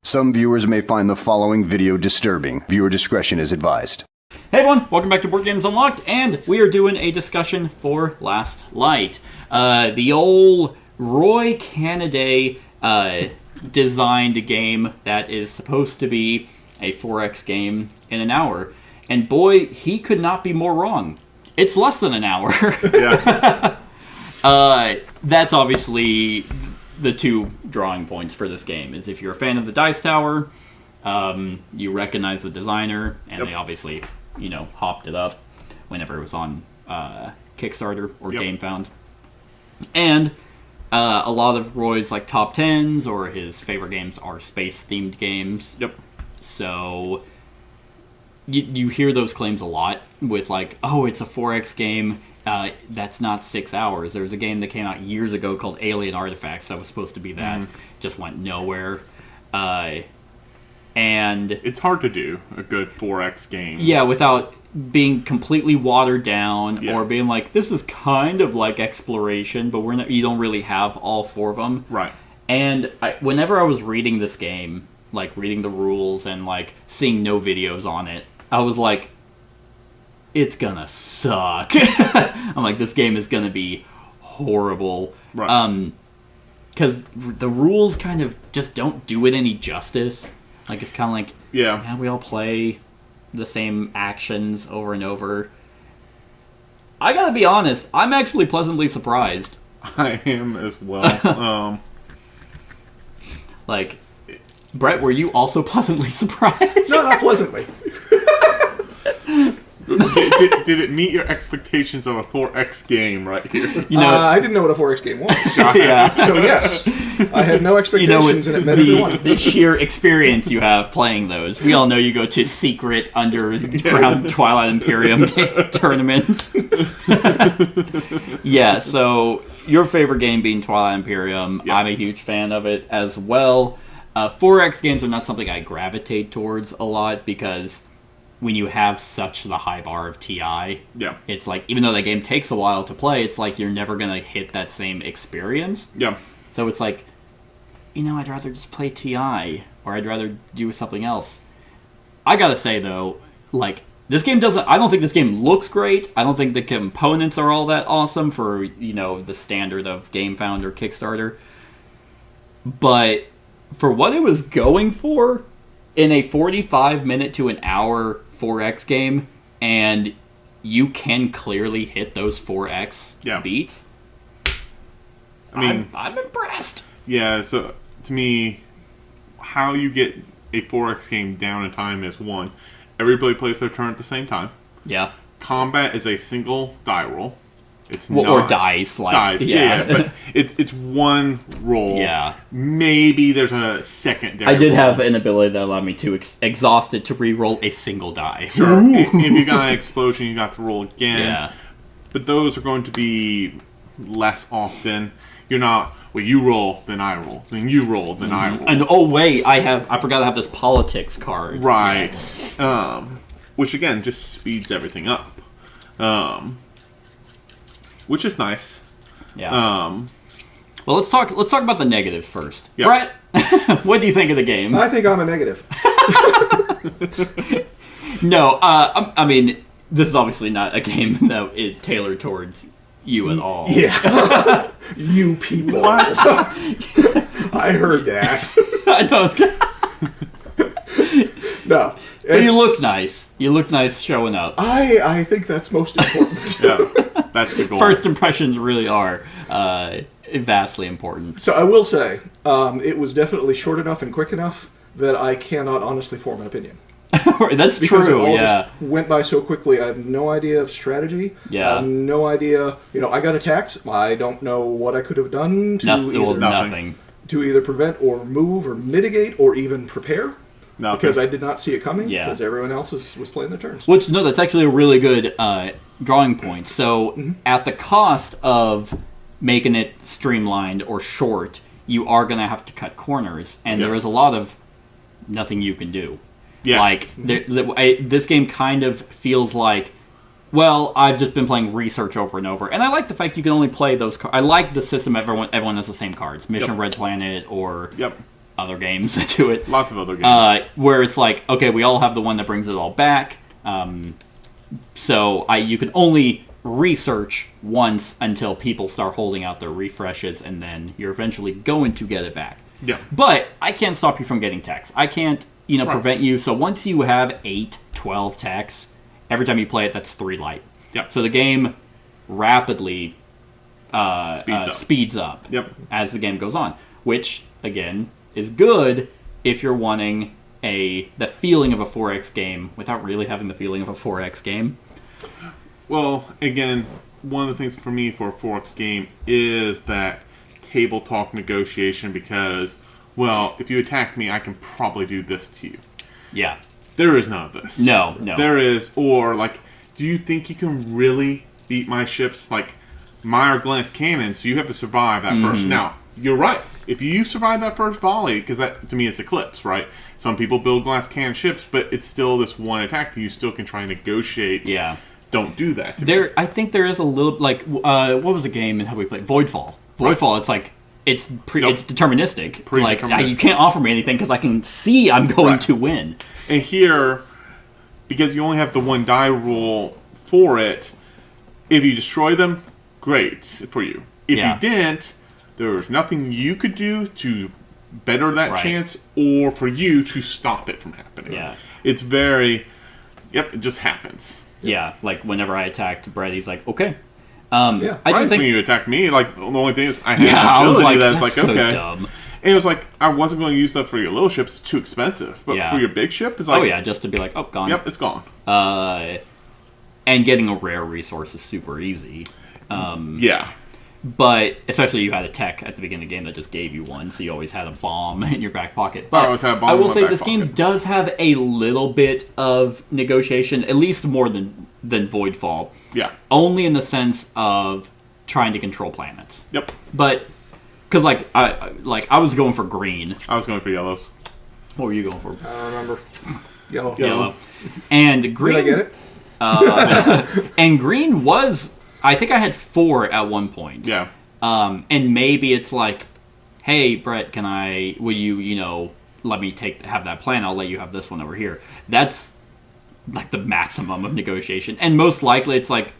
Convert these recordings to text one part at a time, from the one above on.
Some viewers may find the following video disturbing. Viewer discretion is advised. Hey everyone, welcome back to Board Games Unlocked, and we are doing a discussion for Last Light. The old Roy Canaday designed a game that is supposed to be a 4X game in an hour. And boy, he could not be more wrong. It's less than an hour. Yeah. That's obviously the two drawing points for this game, is if you're a fan of the Dice Tower, you recognize the designer, and they obviously, hopped it up whenever it was on Kickstarter or GameFound. And a lot of Roy's top 10s or his favorite games are space-themed games. Yep. So you hear those claims a lot with oh, it's a 4X game. That's not 6 hours. There was a game that came out years ago called Alien Artifacts that was supposed to be that. Just went nowhere. And it's hard to do a good 4X game. Yeah, without being completely watered down or being this is kind of like exploration, but you don't really have all four of them. Right. And whenever I was reading this game, reading the rules and seeing no videos on it, I was like, it's gonna suck. I'm like, this game is gonna be horrible. Right. Because the rules kind of just don't do it any justice. It's kind of yeah, we all play the same actions over and over. I gotta be honest, I'm actually pleasantly surprised. I am as well. Brett, were you also pleasantly surprised? No, not pleasantly. Did it meet your expectations of a 4X game right here? I didn't know what a 4X game was. Yeah. So yes, I had no expectations, and it met every one. The sheer experience you have playing those. We all know you go to secret underground Twilight Imperium tournaments. Yeah, so your favorite game being Twilight Imperium. Yep. I'm a huge fan of it as well. 4X games are not something I gravitate towards a lot because when you have such the high bar of TI, it's even though that game takes a while to play, it's you're never going to hit that same experience. Yeah. So it's I'd rather just play TI, or I'd rather do something else. I gotta say, though, this game doesn't... I don't think this game looks great. I don't think the components are all that awesome for, the standard of GameFound or Kickstarter. But for what it was going for, in a 45-minute to an hour 4X game, and you can clearly hit those 4X beats, I mean, I'm impressed. Yeah, so to me, how you get a 4X game down in time is one, everybody plays their turn at the same time. Yeah. Combat is a single die roll. It's or dice, dice. Yeah, but it's one roll. Yeah, maybe there's a secondary. I did have an ability that allowed me to exhausted to re-roll a single die. Sure. If you got an explosion, you got to roll again. Yeah, but those are going to be less often. You're not. Well, you roll, then I roll, then you roll, then I roll. And oh wait, I forgot to have this politics card. Right. Which again just speeds everything up. Which is nice. Yeah. Well, let's talk about the negatives first. Yep. Brett, what do you think of the game? I think I'm a negative. No, I mean, this is obviously not a game that is tailored towards you at all. Yeah. You people. I heard that. I know. No. But you look nice. You look nice showing up. I think that's most important. Yeah, that's the goal. First impressions really are vastly important. So I will say, it was definitely short enough and quick enough that I cannot honestly form an opinion. That's because true, it all yeah. just went by so quickly. I have no idea of strategy. Yeah. I have no idea. I got attacked. I don't know what I could have done to nothing. To either prevent or move or mitigate or even prepare. Nothing. Because I did not see it coming. Yeah. Because everyone else was playing their turns. That's actually a really good drawing point. So at the cost of making it streamlined or short, you are going to have to cut corners. And there is a lot of nothing you can do. Yes. This game kind of feels like, well, I've just been playing research over and over, and I like the fact you can only play those cards. I like the system everyone has the same cards. Mission Red Planet or other games that do it. Lots of other games. Where it's like, okay, we all have the one that brings it all back. So you can only research once until people start holding out their refreshes, and then you're eventually going to get it back. Yeah. But I can't stop you from getting techs. I can't, Right. prevent you. So once you have 8, 12 techs, every time you play it, that's 3 light. Yep. So the game rapidly Speeds up. Yep. as the game goes on, which, again, is good if you're wanting the feeling of a 4X game without really having the feeling of a 4X game. Well, again, one of the things for me for a 4X game is that table talk negotiation because, well, if you attack me, I can probably do this to you. Yeah. There is none of this. No. There is, or, like, do you think you can really beat my ships? Like, mine are glass cannons, so you have to survive that first. Now, you're right. If you survive that first volley, because that, to me, it's Eclipse, right? Some people build glass cannon ships, but it's still this one attack that you still can try and negotiate. Yeah. Don't do that to me. I think there is a little, like, what was the game and how we played? Voidfall. Voidfall, it's like, it's it's deterministic. Predeterministic. You can't offer me anything because I can see I'm going to win. And here, because you only have the 1 die rule for it, if you destroy them, great for you. If you didn't, there was nothing you could do to better that chance or for you to stop it from happening. Yeah. It's very, it just happens. Yeah, like whenever I attacked Brett, he's like, okay. Yeah. I do Right, think when you attacked me, like, the only thing is I had I the was ability like, that's that's like, so okay. dumb. And it was like, I wasn't going to use that for your little ships. It's too expensive. But for your big ship, it's like, Oh yeah, just to be like, oh, gone. Yep, it's gone. And getting a rare resource is super easy. Yeah. But especially you had a tech at the beginning of the game that just gave you one, so you always had a bomb in your back pocket. But I always had a bomb I in will my say back this game pocket. does have a little bit of negotiation, at least more than Voidfall. Yeah. Only in the sense of trying to control planets. Yep. But because I was going for green. I was going for yellows. What were you going for? I don't remember. Yellow. Yellow. And green. Did I get it? And green was, I think I had 4 at one point. Yeah. And maybe it's like, hey, Brett, will you, let me have that plan, I'll let you have this one over here. That's like the maximum of negotiation. And most likely it's like,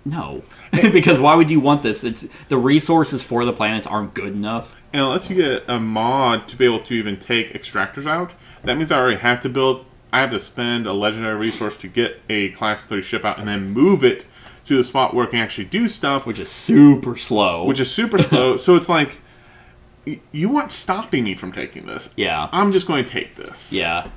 no. Because why would you want this? The resources for the planets aren't good enough. And unless you get a mod to be able to even take extractors out, that means I already have to I have to spend a legendary resource to get a class 3 ship out and then move it to the spot where it can actually do stuff. Which is super slow. So it's like, you aren't stopping me from taking this. Yeah. I'm just going to take this. Yeah.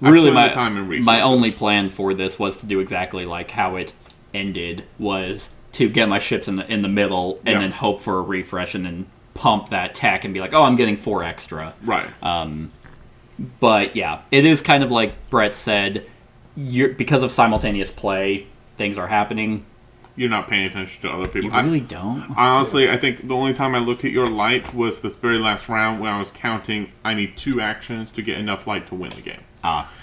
Really, put in the time and my resources. only plan for this was to do exactly like how it ended, was to get my ships in the middle and then hope for a refresh and then pump that tech and be like, oh, I'm getting 4 extra. Right. But yeah, it is kind of like Brett said, because of simultaneous play, things are happening. You're not paying attention to other people. You really don't. Honestly, I think the only time I looked at your light was this very last round when I was counting, I need 2 actions to get enough light to win the game.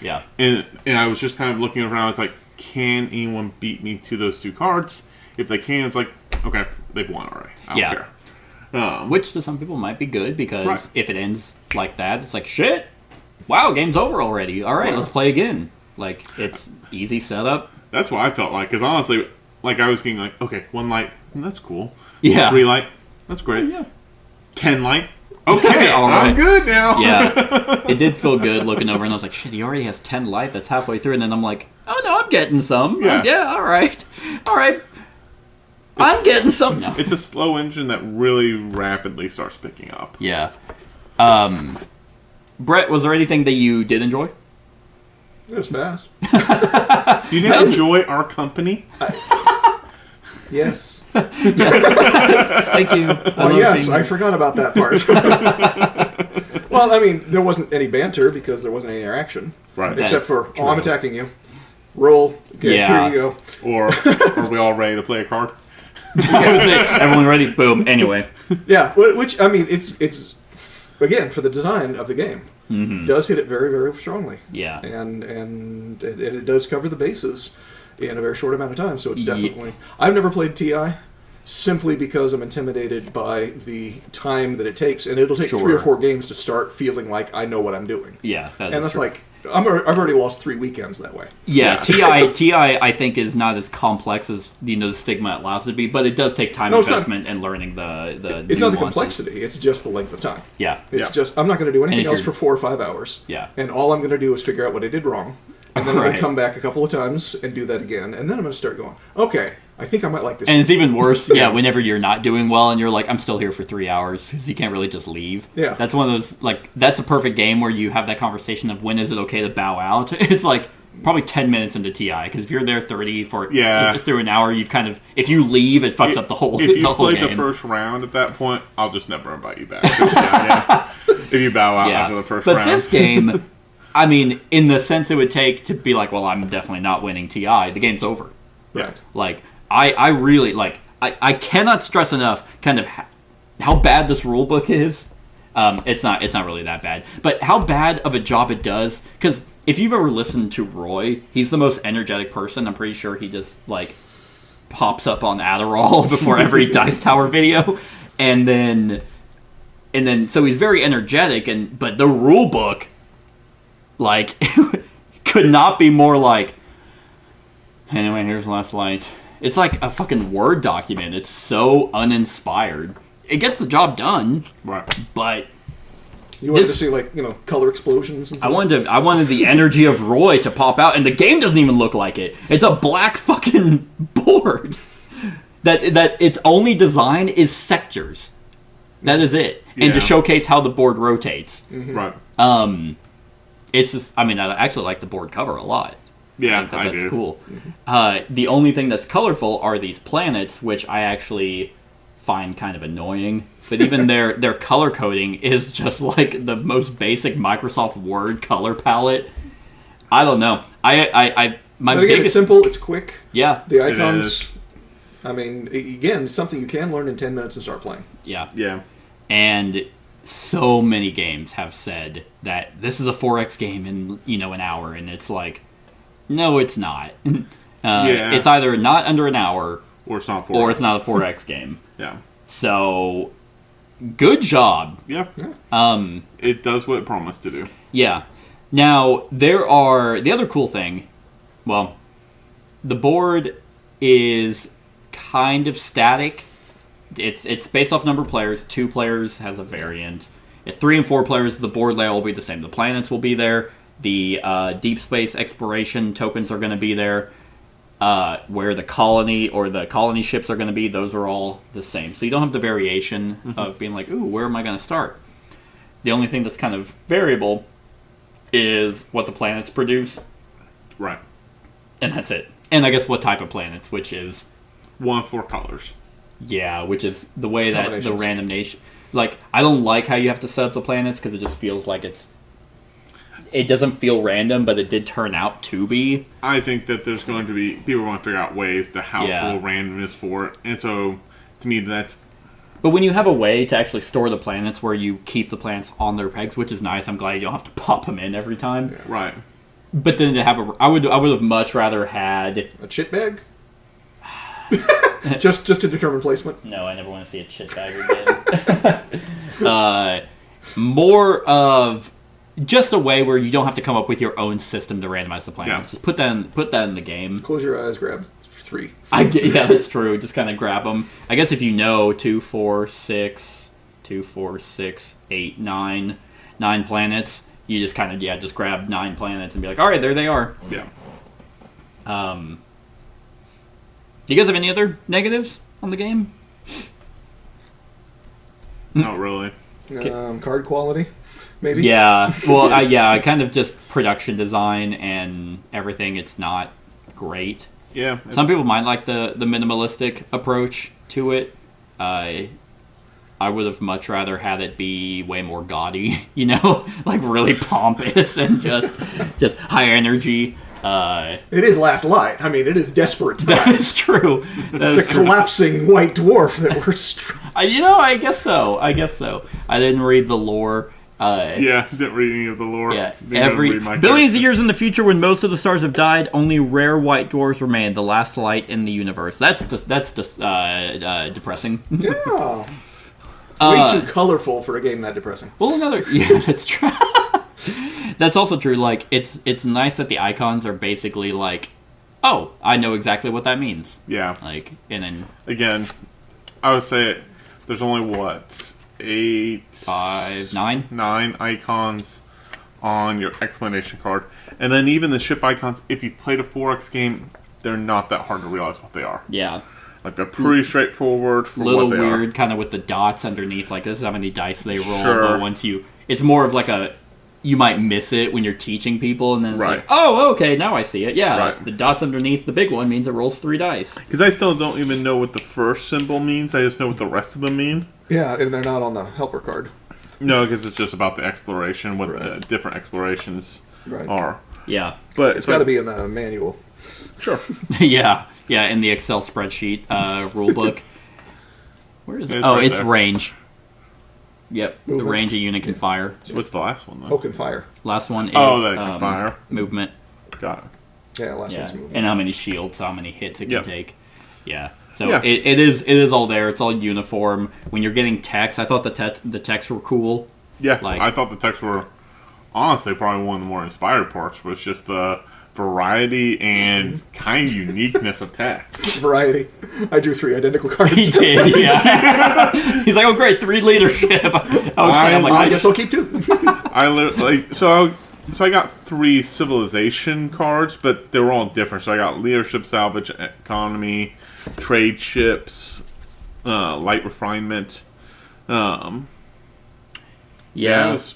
Yeah. And I was just kind of looking around, I was like, can anyone beat me to those 2 cards? If they can, it's like, okay, they've won already. I don't care. Which to some people might be good, because if it ends like that, it's like, shit, wow, game's over already. All right, let's play again. Like, it's easy setup. That's what I felt like, because honestly, like, I was getting like, okay, 1 light, that's cool. Yeah. 3 light, that's great. Yeah. 10 light, okay, All right. I'm good now. Yeah, it did feel good looking over, and I was like, shit, he already has 10 light, that's halfway through, and then I'm like, oh no, I'm getting some. Yeah. All right. I'm getting some now. It's a slow engine that really rapidly starts picking up. Yeah. Brett, was there anything that you did enjoy? It was fast. You didn't enjoy our company? Yes. Thank you. Well, yes, I forgot about that part. Well, I mean, there wasn't any banter because there wasn't any interaction. Right. Except for, That's true. I'm attacking you. Roll. Okay, Yeah. here you go. Or are we all ready to play a card? I was like, everyone ready? Boom. Anyway. Yeah, which, I mean, it's again, for the design of the game, does hit it very, very strongly. Yeah. And it does cover the bases in a very short amount of time, so it's definitely... I've never played TI, simply because I'm intimidated by the time that it takes, and it'll take Sure. 3 or 4 games to start feeling like I know what I'm doing. Yeah, And that's true. like, I've already lost 3 weekends that way. Yeah, TI I think is not as complex as the stigma it allows it to be, but it does take time No, it's not. investment and learning the It's not the nuances. complexity, it's just the length of time. Yeah. It's just, I'm not going to do anything if else you're- for 4 or 5 hours. Yeah. And all I'm going to do is figure out what I did wrong. And then I'm going Right. to come back a couple of times and do that again. And then I'm going to start going, okay, I think I might like this. And it's even worse, whenever you're not doing well and you're like, I'm still here for 3 hours, because you can't really just leave. Yeah. That's one of those, like, that's a perfect game where you have that conversation of when is it okay to bow out. It's like probably 10 minutes into TI, because if you're there 30 for through an hour, you've kind of, if you leave, it fucks up the whole If the you whole played game. the first round at that point, I'll just never invite you back. Yeah. If you bow out after the first but round. this game, I mean, in the sense it would take to be like, well, I'm definitely not winning TI, the game's over. Right. Like, I really, like, I cannot stress enough kind of how bad this rule book is. It's not really that bad. But how bad of a job it does, because if you've ever listened to Roy, he's the most energetic person. I'm pretty sure he just, like, pops up on Adderall before every Dice Tower video. And then, so he's very energetic, but the rule book, like, could not be more like, anyway, here's last light. It's like a fucking Word document. It's so uninspired. It gets the job done, Right. but You wanted this- to see, like, color explosions and things? I wanted the energy of Roy to pop out, and the game doesn't even look like it. It's a black fucking board. That its only design is sectors. That is it. And to Yeah. showcase how the board rotates. Right. It's just, I mean, I actually like the board cover a lot. Yeah, I think that's do. cool. The only thing that's colorful are these planets, which I actually find kind of annoying. But even their color coding is just like the most basic Microsoft Word color palette. I don't know. My But again, it's biggest simple, it's quick. yeah The It icons, is. I mean, again, it's something you can learn in 10 minutes and start playing. yeah Yeah. and so many games have said that this is a 4X game in an hour, and it's like, no, it's not. Yeah. It's either not under an hour Or it's not 4X. or it's not a 4X game. Yeah. So, good job. Yeah. Um, It does what it promised to do. yeah. Now, the other cool thing, well, the board is kind of static. It's based off number of players. 2 players has a variant. At 3 and 4 players, the board layout will be the same. The planets will be there. The deep space exploration tokens are going to be there. Where the colony or the colony ships are going to be, those are all the same. So you don't have the variation of being like, ooh, where am I going to start? The only thing that's kind of variable is what the planets produce, Right. and that's it. And I guess what type of planets, which is, 1 of 4 colors. yeah, which is the way that the Combinations. random nation... Like, I don't like how you have to set up the planets, because it just feels like it doesn't feel random, but it did turn out to be. I think that there's going to be people are going to figure out ways to house Yeah. rule randomness for it, and so to me that's But when you have a way to actually store the planets where you keep the planets on their pegs, which is nice, I'm glad you don't have to pop them in every time. right. But then to have I would have much rather had... A chit bag? just to determine placement. No, I never want to see a chit bag again. More of just a way where you don't have to come up with your own system to randomize the planets. Yeah. Just put that in the game. Close your eyes, grab 3. Yeah, that's true. Just kind of grab them. I guess if you know 2, 4, 6, 8, 9 planets, you just kind of just grab 9 planets and be like, all right, there they are. Yeah. Do you guys have any other negatives on the game? Not really. Card quality, maybe? Yeah. Well, I kind of just production design and everything. It's not great. Yeah. Some people might like the minimalistic approach to it. I would have much rather had it be way more gaudy, like really pompous and just high energy. It is Last Light. I mean, it is desperate That times. is true. It's a collapsing white dwarf that we're... I guess so. I didn't read the lore. Yeah, didn't read any of the lore. Yeah, Didn't even read my billions of character. years in the future, when most of the stars have died, only rare white dwarfs remain, the last light in the universe. That's depressing. Yeah. Way too colorful for a game that depressing. Well, yeah, that's true. That's also true. Like, it's nice that the icons are basically like, oh, I know exactly what that means. Yeah. Like, and then Again, I would say there's only what 8, 5, 9. 9 icons on your explanation card, and then even the ship icons. If you've played a 4X game, they're not that hard to realize what they are. Yeah. Like they're pretty straightforward for Little what they weird, are. kind of with the dots underneath. Like, this is how many dice they roll. Sure. But once it's more of like you might miss it when you're teaching people, and then it's Right. like, oh, okay, now I see it. Yeah, Right. the dots underneath the big one means it rolls 3 dice. Because I still don't even know what the first symbol means. I just know what the rest of them mean. Yeah, and they're not on the helper card. No, because it's just about the exploration, what the Right. different explorations Right. are. Yeah. But It's got to be in the manual. Sure. Yeah, in the Excel spreadsheet rule book. Where is it? It's Oh, right it's there. range. Yep, the Movement. range a unit can fire. So what's the last one, though? Hook and fire. Last one is Oh, that can fire. movement. Got it. Yeah, last Yeah, one's moving. and how many shields, how many hits it can Yep. take. Yeah, so Yeah. it is all there. It's all uniform. When you're getting text, I thought the texts were cool. Yeah, Like- I thought the texts were honestly probably one of the more inspired parts, was just the variety and kind of uniqueness of text. Variety. I drew 3 identical cards. He did, yeah. He's like, oh great, 3 leadership. I'm like, I guess I'll keep 2. So I got 3 civilization cards, but they were all different. So I got leadership, salvage, economy, trade ships, light refinement. Yeah, I was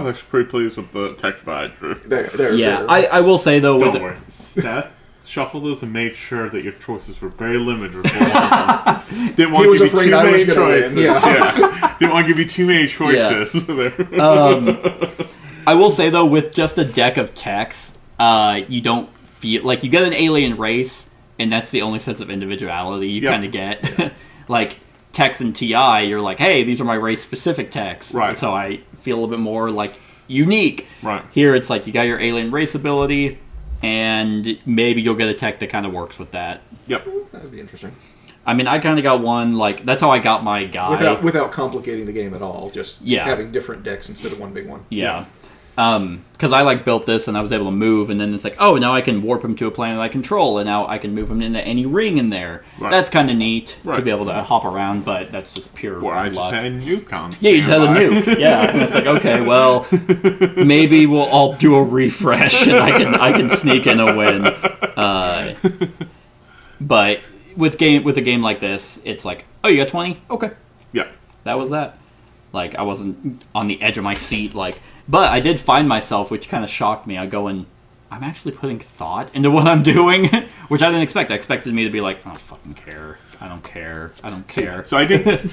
actually pretty pleased with the text that I drew. There. Yeah, I will say though, with Don't worry, Seth shuffled those and made sure that your choices were very limited. Didn't want He was to give you afraid too I many was gonna win, choices. yeah. Didn't want to give you too many choices. I will say though, with just a deck of techs, you don't feel like you get an alien race, and that's the only sense of individuality you Yep. kind of get. Like techs in TI, you're like, hey, these are my race specific techs, Right. So I feel a little bit more like unique. Right. Here, it's like you got your alien race ability, and maybe you'll get a tech that kind of works with that. Yep. That'd be interesting. I mean, I kind of got one, like, that's how I got my guy. Without complicating the game at all. Just Yeah. having different decks instead of one big one. Yeah. Because I, like, built this, and I was able to move, and then it's like, oh, now I can warp him to a planet I control, and now I can move him into any ring in there. Right. That's kind of neat to Right. be able to hop around, but that's just pure Or I luck. just had Newcom. Yeah, you just had a standby. nuke. Yeah, and it's like, okay, well, maybe we'll all do a refresh, and I can sneak in a win. But with a game like this, it's like, oh, you got 20? Okay, Yeah. that was that. Like, I wasn't on the edge of my seat, like, but I did find myself, which kind of shocked me. I'm actually putting thought into what I'm doing, which I didn't expect. I expected me to be like, I don't fucking care. I don't care. So I did.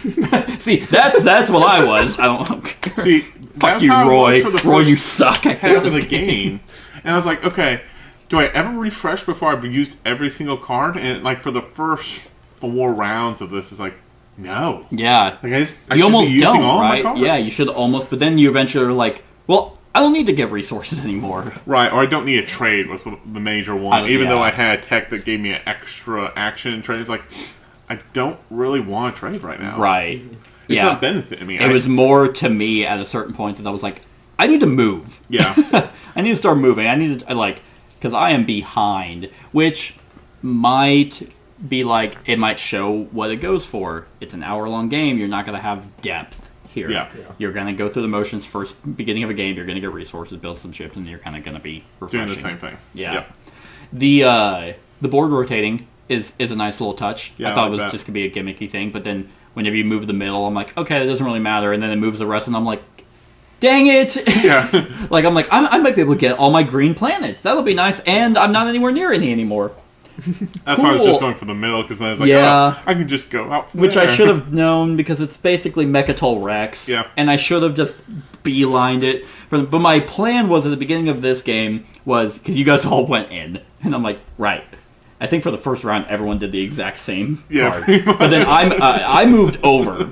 See, that's what I was. I don't care. See, Fuck that's you, how it Roy. was for the Roy, first you suck. I hate half of the this game. And I was like, okay, do I ever refresh before I've used every single card? And like for the first 4 rounds of this, it's like, no. Yeah. Like I You should almost be using don't, all right? my cards. Yeah, you should almost, but then you eventually are like, well, I don't need to get resources anymore. Right, or I don't need a trade was the major one. Even yeah. though I had tech that gave me an extra action and trade, it's like, I don't really want to trade right now. Right. It's yeah. not benefiting me. It was more to me at a certain point that I was like, I need to move. Yeah. I need to start moving. I need to, like, because I am behind, which might be like, it might show what it goes for. It's an hour-long game. You're not going to have depth here. Yeah. You're going to go through the motions first beginning of a game. You're going to get resources, build some ships, and you're kind of going to be refreshing. Doing the same thing. Yeah. Yep. The board rotating is a nice little touch. Yeah, I thought I it was like that. just going to be a gimmicky thing, but then whenever you move the middle, I'm like, okay, it doesn't really matter. And then it moves the rest, and I'm like, dang it! Yeah. Like, I'm like, I might be able to get all my green planets. That'll be nice, and I'm not anywhere near any anymore. That's why I was Cool. just going for the middle, because then I was like, Yeah. oh, I can just go out Which I there. should have known, because it's basically Mechatol Rex. Yeah. And I should have just beelined it. But my plan was, at the beginning of this game, was, because you guys all went in, and I'm like, right. I think for the first round, everyone did the exact same Yeah, card. pretty much. But then I moved over,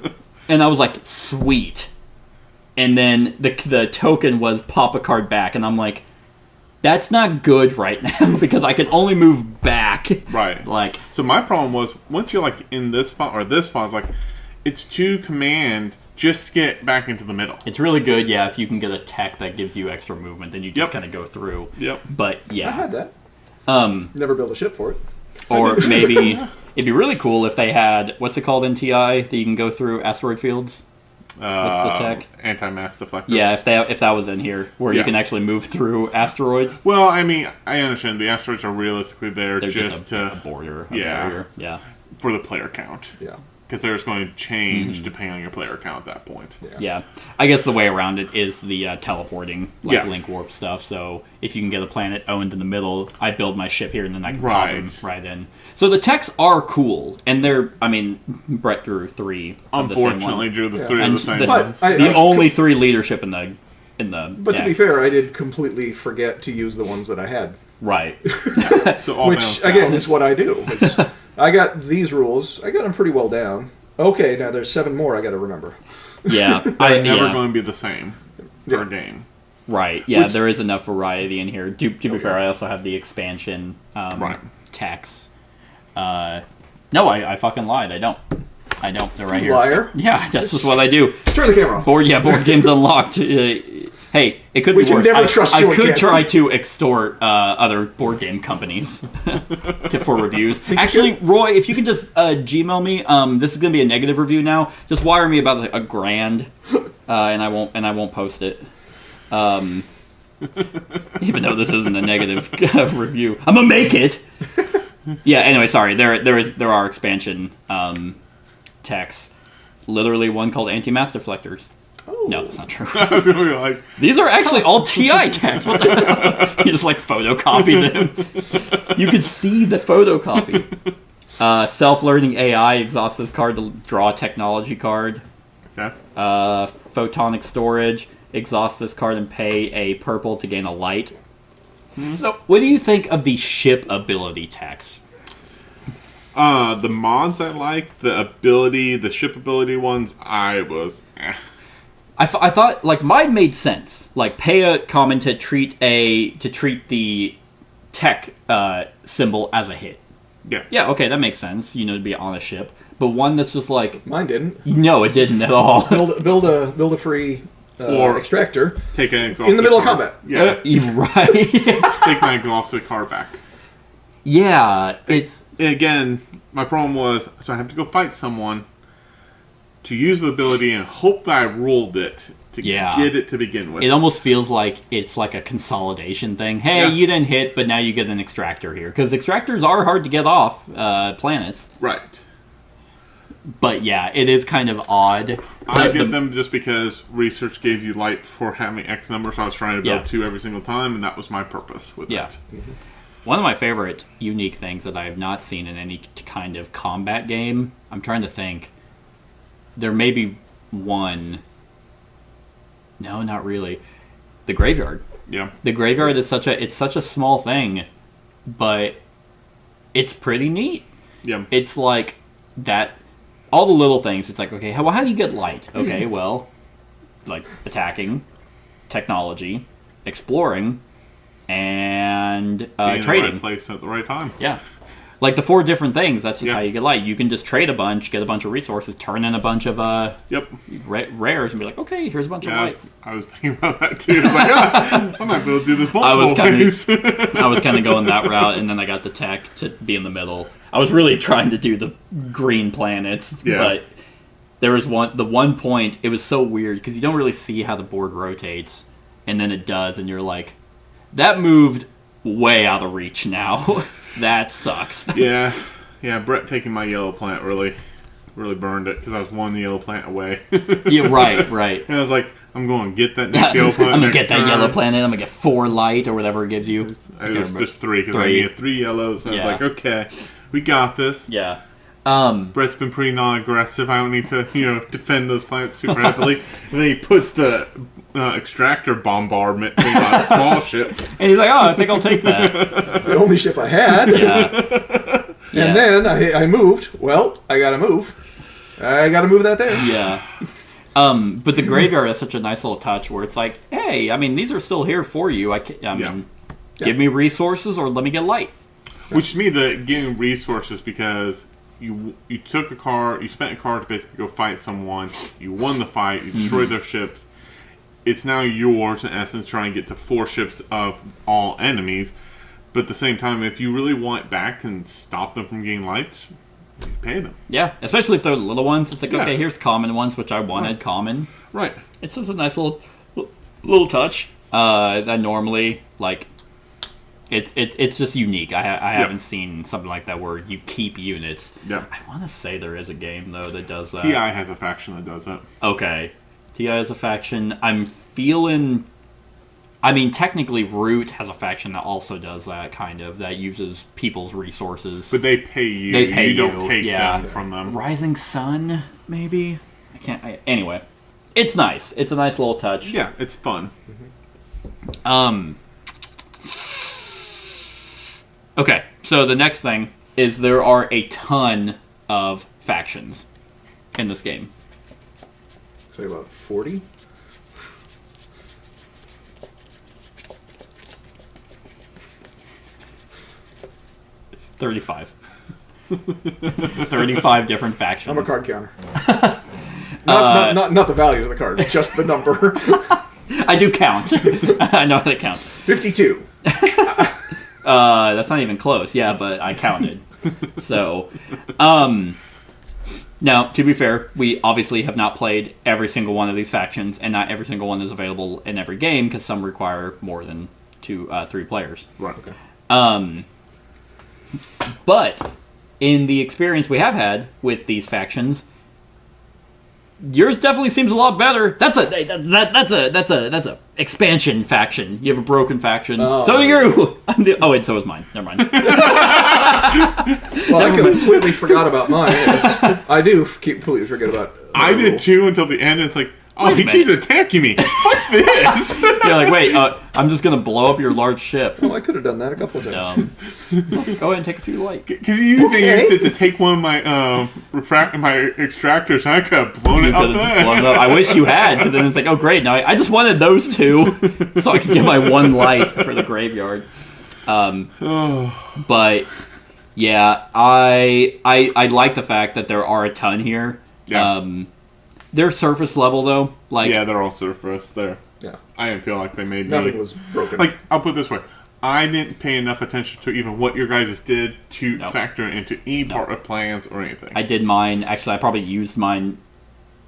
and I was like, sweet. and then the token was pop a card back, and I'm like, that's not good right now because I can only move back. Right. Like, so my problem was once you're like in this spot or this spot, it's like it's to command just get back into the middle. it's really good, yeah, if you can get a tech that gives you extra movement, then you just kind of go through. Yep. But yeah, I had that. Never built a ship for it. Or maybe it'd be really cool if they had, what's it called in TI that you can go through asteroid fields? What's the tech? Anti-mass deflectors. Yeah, if that was in here, where you Yeah. can actually move through asteroids. Well, I mean, I understand the asteroids are realistically there They're just a to border. A yeah. barrier. Yeah. for the player count. Yeah. Because they're just going to change depending on your player count at that point. Yeah. I guess the way around it is the teleporting, like Yeah. link warp stuff. So if you can get a planet owned in the middle, I build my ship here and then I can pop them right in. So the techs are cool, and Brett drew 3 of the same one. Unfortunately, drew the 3 of And the same the- ones. I- only 3 leadership in the But to deck. be fair, I did completely forget to use the ones that I had. Right. So all Which, balanced again, out. is what I do. I got these rules. I got them pretty well down. Okay, now there's 7 more I got to remember. Yeah. They're never going to be the same per game. Right, yeah, there is enough variety in here. To be fair, I also have the expansion text. No, I fucking lied. I don't. They're right here. Liar. Yeah, that's just what I do. Turn the camera off. Board games unlocked. Hey, it could We be can worse. never trust you I could again. try to extort other board game companies for reviews. Actually, Roy, if you can just Gmail me, this is going to be a negative review now. Just wire me about $1,000, and I won't post it. Even though this isn't a negative review, I'm gonna make it. Yeah. Anyway, sorry. There are expansion texts. Literally one called anti-mass deflectors. Oh. No, that's not true. I was going to be like, These are actually all TI texts. What the hell? You just like photocopy them. You could see the photocopy. Self-learning AI exhausts this card to draw a technology card. okay. Photonic storage exhausts this card and pay a purple to gain a light. So, what do you think of the ship ability text? The mods I like, the ship ability ones, I was I thought like mine made sense. Like pay a common to treat the tech symbol as a hit. Yeah. Yeah, okay, that makes sense. To be on a ship. But one that's just like Mine didn't. no, it didn't at all. Build a free Or- extractor Take an exhausted in the middle of card. combat. Yeah. You're right. Take my exhausted card back. Yeah, it's Again, my problem was, so I have to go fight someone to use the ability and hope that I rolled it to get it to begin with. it almost feels like it's like a consolidation thing. Hey, Yeah. you didn't hit, but now you get an extractor here because extractors are hard to get off planets. Right. But yeah, it is kind of odd. I The- did them just because research gave you light for having X number, so I was trying to build Yeah. 2 every single time, and that was my purpose with Yeah. it. One of my favorite unique things that I have not seen in any kind of combat game, I'm trying to think. There may be one. No, not really. The graveyard. Yeah. The graveyard is such a small thing, but it's pretty neat. Yeah. It's like that. All the little things. It's like, okay, how do you get light? Okay, well, like attacking, technology, exploring, and Being in the trading. right place at the right time. Yeah. Like the 4 different things, that's just Yeah. how you get light. You can just trade a bunch, get a bunch of resources, turn in a bunch of Yep. rares, and be like, okay, here's a bunch Yeah, of light. I was thinking about that too. I was like, I might be able to do this multiple ways. I was kind of going that route, and then I got the tech to be in the middle. I was really trying to do the green planets, Yeah. but there was one point, it was so weird, because you don't really see how the board rotates, and then it does, and you're like, that moved way out of reach now. That sucks. Yeah. Brett taking my yellow plant really burned it because I was 1 yellow plant away. Yeah, right. And I was like, I'm going to get that next yellow plant. I'm gonna next get that turn. yellow planet. I'm gonna get 4 light or whatever it gives you. It was just 3 because I 3. needed 3 yellows. And I Yeah. was like, okay, we got this. Yeah. Brett's been pretty non-aggressive. I don't need to, defend those plants super heavily. And then he puts the extractor bombardment thing on small ships. And he's like, oh, I think I'll take that. It's the only ship I had. Yeah. And then I moved. Well, I gotta move. I gotta move that there. Yeah. But the graveyard is such a nice little touch where it's like, hey, I mean, these are still here for you. Give me resources or let me get light. Which to me, the getting resources because you took a card, you spent a card to basically go fight someone, you won the fight, you destroyed their ships. It's now yours, in essence, trying to get to 4 ships of all enemies. But at the same time, if you really want it back and stop them from getting lights, you pay them. Yeah, especially if they're little ones. It's like, okay, here's common ones, which I wanted common. Right. It's just a nice little touch. That normally, like, it's just unique. I haven't seen something like that where you keep units. Yeah. I want to say there is a game, though, that does that. TI has a faction that does that. Okay. TI has a faction. I'm feeling... I mean, technically, Root has a faction that also does that, kind of, that uses people's resources. But they pay you. They pay you. don't take them from them. Rising Sun, maybe? Anyway. It's nice. It's a nice little touch. Yeah, it's fun. Okay, so the next thing is there are a ton of factions in this game. Say about 40? $35. 35 different factions. I'm a card counter. not the value of the card, just the number. I do count. I know how to count. 52. That's not even close. Yeah, but I counted. So, now, to be fair, we obviously have not played every single one of these factions, and not every single one is available in every game, because some require more than 3 players. Right. Okay. But in the experience we have had with these factions, yours definitely seems a lot better. That's a expansion faction. You have a broken faction. Oh, so do you. Wait, so is mine. Never mind. Well, I completely forgot about mine. I do completely forget about. I did too until the end. It's like, oh, he keeps attacking me. Fuck this. You're like, wait, I'm just gonna blow up your large ship. Well, I could have done that a couple of times. Go ahead and take a few light. Because you even used it to take one of my my extractors, and I could have blown it up there. Blown it up. I wish you had, because then it's like, oh great, now I just wanted those 2, so I could get my 1 light for the graveyard. But yeah, I like the fact that there are a ton here. Yeah. They're surface level though. Like, yeah, they're all surface there. Yeah. I didn't feel like they made Nothing was broken. Like, I'll put it this way. I didn't pay enough attention to even what your guys did to factor into any part of plans or anything. I did mine. Actually, I probably used mine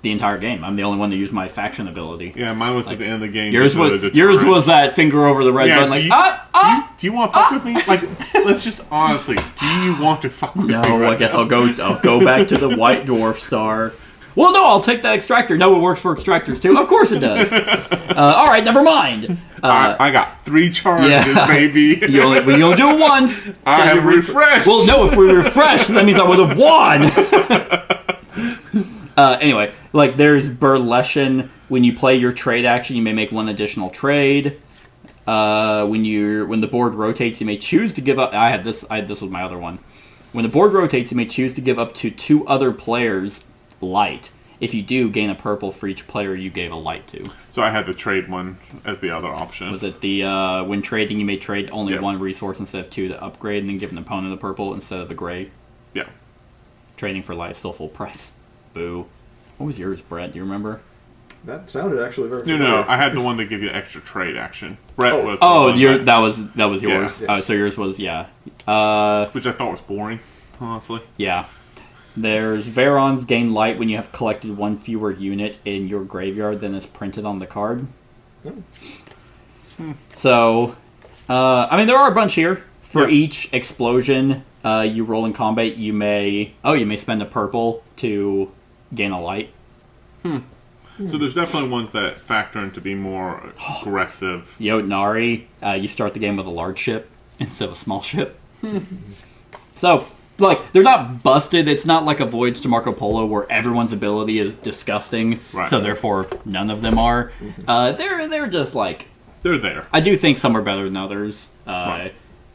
the entire game. I'm the only one that used my faction ability. Yeah, mine was at the end of the game. Yours was that finger over the red button, like, do you want to fuck with me? Like, let's just honestly, do you want to fuck with me? No, I guess I'll go back to the White Dwarf star. Well, no, I'll take the extractor. No, it works for extractors too. Of course it does. All right, never mind. I got 3 charges, baby. You only do it once. I have refreshed. Well, no, if we refreshed, that means I would have won. Anyway, like, there's Burlession. When you play your trade action, you may make 1 additional trade. When the board rotates, you may choose to give up. I had this was my other one. When the board rotates, you may choose to give up to 2 other players light. If you do, gain a purple for each player you gave a light to. So I had the trade one as the other option. Was it the when trading you may trade only 1 resource instead of 2 to upgrade, and then give an opponent a purple instead of the gray? Yeah. Trading for light is still full price. Boo. What was yours, Brett? Do you remember? That sounded actually very familiar. No, I had the one that gave you extra trade action. Brett was that was yours. Yeah. So yours was which I thought was boring, honestly. Yeah. There's Varons gain light when you have collected 1 fewer unit in your graveyard than is printed on the card. So, I mean, there are a bunch here. For each explosion you roll in combat, you may spend a purple to gain a light. So there's definitely ones that factor in to be more aggressive. Yotnari, you start the game with a large ship instead of a small ship. So, like, they're not busted. It's not like a Voyage to Marco Polo where everyone's ability is disgusting, so therefore none of them are. They're just like... They're there. I do think some are better than others,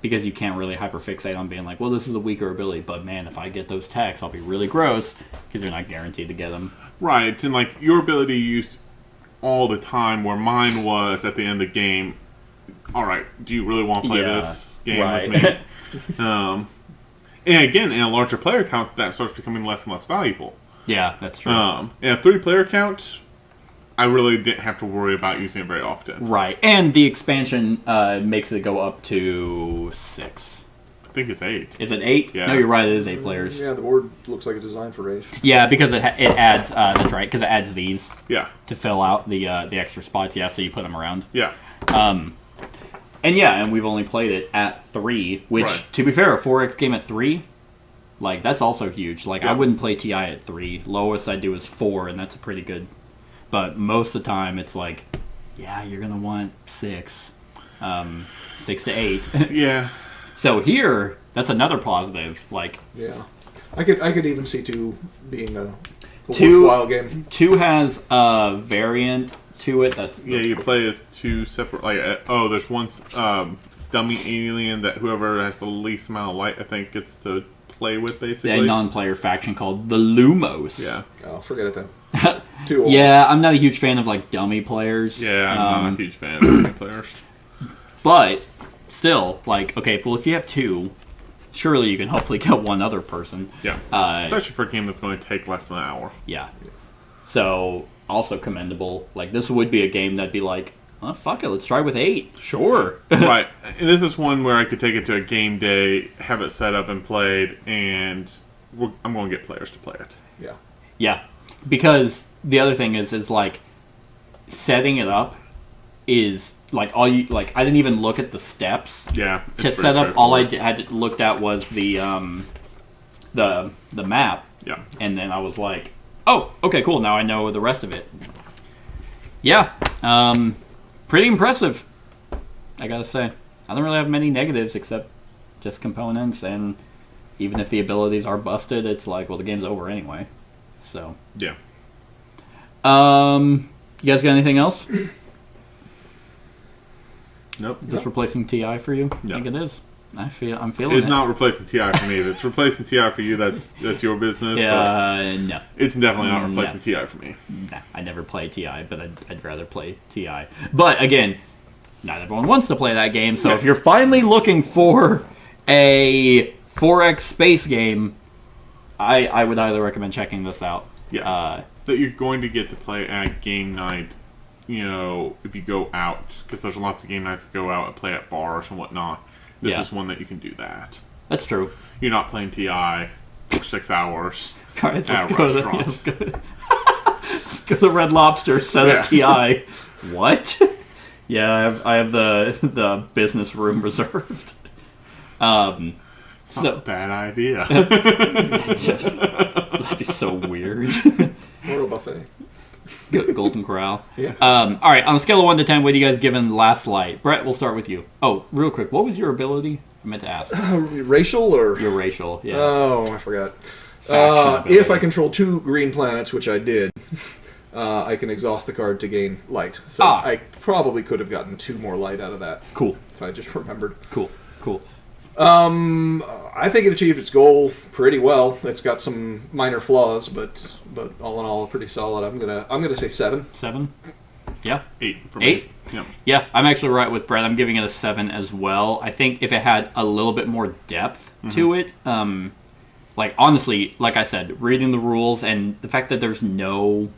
because you can't really hyperfixate on being like, well, this is a weaker ability, but man, if I get those techs, I'll be really gross, because you're not guaranteed to get them. Right, and like your ability used all the time, where mine was at the end of the game. All right, do you really want to play this game with me? And again, in a larger player count, that starts becoming less and less valuable. Yeah, that's true. In a 3-player count, I really didn't have to worry about using it very often. Right, and the expansion makes it go up to 6. I think it's 8. Is it 8? Yeah. No, you're right. It is 8 players. Yeah, the board looks like it's designed for 8. Yeah, because it adds. That's right. Because it adds these Yeah. to fill out the extra spots. Yeah, so you put them around. Yeah. And we've only played it at 3, which, Right. to be fair, a 4X game at 3, like, that's also huge. Like, I Yeah. wouldn't play TI at 3. Lowest I do is 4, and that's pretty good. But most of the time, it's like, yeah, you're going to want 6. 6 to 8. Yeah. So here, that's another positive. Like, Yeah. I could even see 2 being a 2 worthwhile game. 2 has a variant to it. That's Yeah, you play as 2 separate. Like, there's one dummy alien that whoever has the least amount of light, I think, gets to play with, basically. a non-player faction called the Lumos. Yeah. Oh, forget it then. 2 old. Yeah, I'm not a huge fan of like dummy players. Yeah, I'm not a huge fan of dummy players. But still, like, okay, well, if you have 2, surely you can hopefully get one other person. Yeah. Especially for a game that's going to take less than an hour. Yeah. So also commendable. Like, this would be a game that'd be like, oh, fuck it, let's try with 8. Sure. Right. And this is one where I could take it to a game day, have it set up and played, and I'm going to get players to play it. Yeah. Yeah, because the other thing is like setting it up is like all you like. I didn't even look at the steps Yeah. to set up. All I had looked at was the map, Yeah. and then I was like, oh, okay, cool. Now I know the rest of it. Yeah, pretty impressive. I gotta say, I don't really have many negatives except just components, and even if the abilities are busted, it's like, well, the game's over anyway. So, Yeah. you guys got anything else? Nope. Is this replacing TI for you? No. I think it is. I'm feeling It's it. not replacing TI for me. If it's replacing TI for you, that's your business. No. It's definitely not No. replacing TI for me. Nah, I never play TI, but I'd rather play TI. But again, not everyone wants to play that game, so if you're finally looking for a 4X space game, I would highly recommend checking this out. Yeah. That you're going to get to play at game night, if you go out, because there's lots of game nights that go out and play at bars and whatnot. This is one that you can do that. That's true. You're not playing TI for 6 hours All right, so at a let's restaurant. let's go to Red Lobster, set up TI. What? Yeah, I have the business room reserved. Not a bad idea. That'd be so weird. Or a buffet. Golden Corral. Yeah. All right, on a scale of 1 to 10, what are you guys giving Last Light? Brett, we'll start with you. Oh, real quick, what was your ability? I meant to ask. Racial or? Your racial, yeah. Oh, I forgot. Faction ability. If I control 2 green planets, which I did, I can exhaust the card to gain light. So I probably could have gotten 2 more light out of that. Cool. If I just remembered. Cool. I think it achieved its goal pretty well. It's got some minor flaws, but all in all, pretty solid. I'm gonna say 7. 7? Yeah. 8 for me. 8? Yeah. Yeah, I'm actually right with Brett. I'm giving it a 7 as well. I think if it had a little bit more depth to it, like, honestly, like I said, reading the rules and the fact that there's no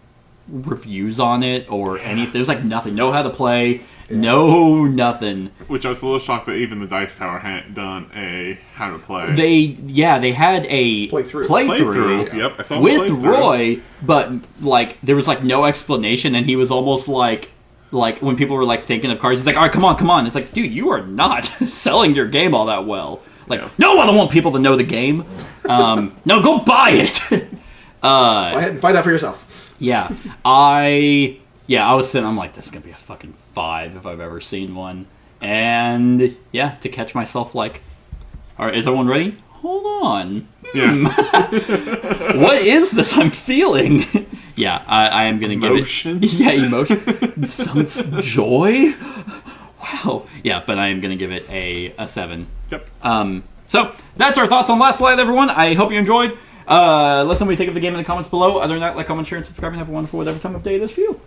reviews on it or anything, there's like nothing. Know how to play, no nothing. Which I was a little shocked that even the Dice Tower hadn't done a how to play. They had a Playthrough. Yep, I saw the with playthrough. Roy, but like there was like no explanation, and he was almost like when people were like thinking of cards, he's like, all right, come on. It's like, dude, you are not selling your game all that well. Like, no, I don't want people to know the game. No, go buy it. Go ahead and find out for yourself. Yeah, I was sitting. I'm like, this is gonna be a fucking 5 if I've ever seen one. And yeah, to catch myself, like, all right, is everyone ready? Hold on. Yeah. What is this I'm feeling? Yeah, I am gonna give it. Emotions? Yeah, emotion. Some joy. Wow. Yeah, but I am gonna give it a 7. Yep. So that's our thoughts on Last Light, everyone. I hope you enjoyed. Let us know what you think of the game in the comments below. Other than that, like, comment, share, and subscribe, and have a wonderful whatever time of day it is for you.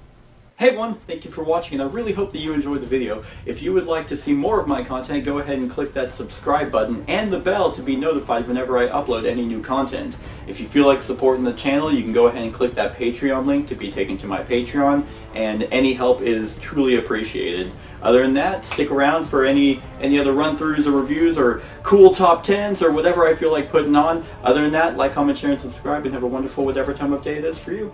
Hey everyone, thank you for watching, and I really hope that you enjoyed the video. If you would like to see more of my content, go ahead and click that subscribe button and the bell to be notified whenever I upload any new content. If you feel like supporting the channel, you can go ahead and click that Patreon link to be taken to my Patreon, and any help is truly appreciated. Other than that, stick around for any other run-throughs or reviews or cool top 10s or whatever I feel like putting on. Other than that, like, comment, share, and subscribe, and have a wonderful whatever time of day it is for you.